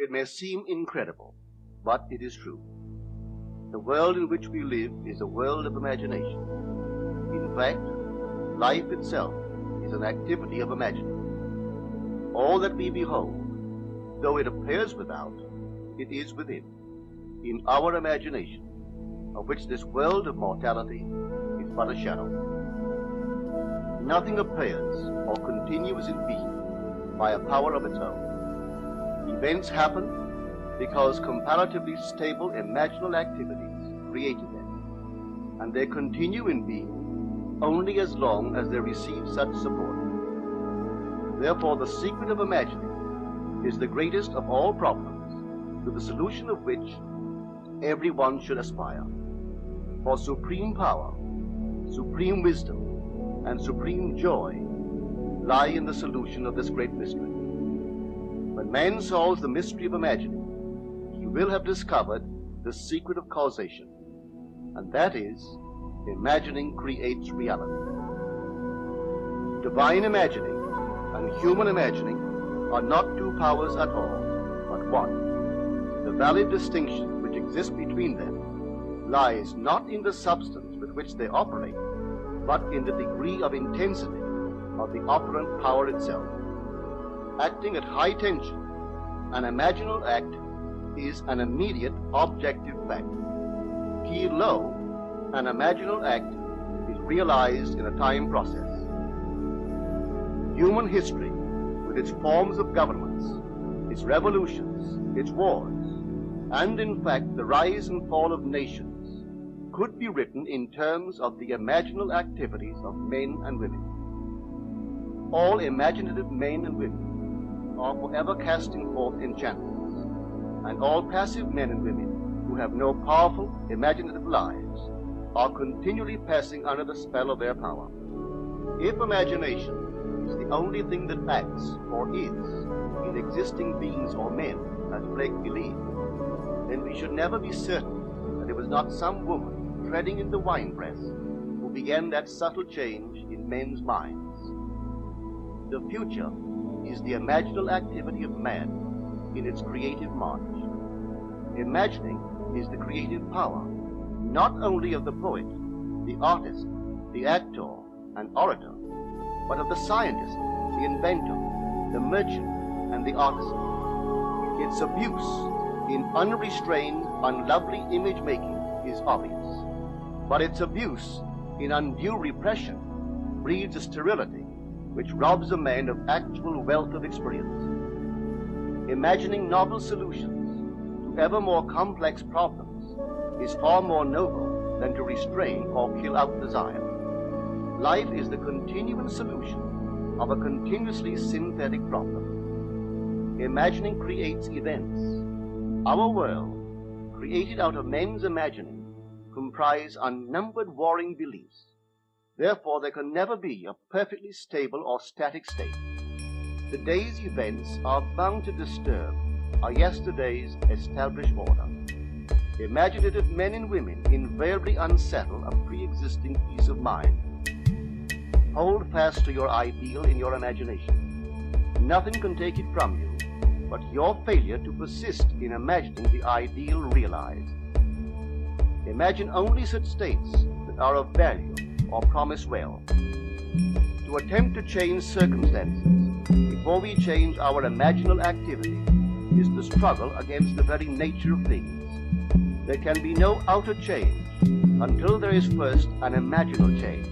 It may seem incredible, but it is true. The world in which we live is a world of imagination. In fact, life itself is an activity of imagining. All that we behold, though it appears without, it is within, in our imagination, of which this world of mortality is but a shadow. Nothing appears or continues in being by a power of its own. Events happen because comparatively stable imaginal activities created them, and they continue in being only as long as they receive such support. Therefore, the secret of imagining is the greatest of all problems, to the solution of which everyone should aspire. For supreme power, supreme wisdom, and supreme joy lie in the solution of this great mystery. When man solves the mystery of imagining, he will have discovered the secret of causation, and that is, imagining creates reality. Divine imagining and human imagining are not two powers at all, but one. The valid distinction which exists between them lies not in the substance with which they operate, but in the degree of intensity of the operant power itself. Acting at high tension, an imaginal act is an immediate objective fact. Keyed low, an imaginal act is realized in a time process. Human history, with its forms of governments, its revolutions, its wars, and in fact the rise and fall of nations, could be written in terms of the imaginal activities of men and women. All imaginative men and women are forever casting forth enchantments, and all passive men and women who have no powerful imaginative lives are continually passing under the spell of their power. If imagination is the only thing that acts or is in existing beings or men, as Blake believed, then we should never be certain that it was not some woman treading in the winepress who began that subtle change in men's minds. The future is the imaginal activity of man in its creative march. Imagining is the creative power, not only of the poet, the artist, the actor, and orator, but of the scientist, the inventor, the merchant, and the artisan. Its abuse in unrestrained, unlovely image-making is obvious, but its abuse in undue repression breeds a sterility which robs a man of actual wealth of experience. Imagining novel solutions to ever more complex problems is far more noble than to restrain or kill out desire. Life is the continuous solution of a continuously synthetic problem. Imagining creates events. Our world, created out of men's imagining, comprise unnumbered warring beliefs. Therefore, there can never be a perfectly stable or static state. Today's events are bound to disturb our yesterday's established order. Imaginative men and women invariably unsettle a pre-existing peace of mind. Hold fast to your ideal in your imagination. Nothing can take it from you but your failure to persist in imagining the ideal realized. Imagine only such states that are of value or promise well. To attempt to change circumstances before we change our imaginal activity is the struggle against the very nature of things. There can be no outer change until there is first an imaginal change.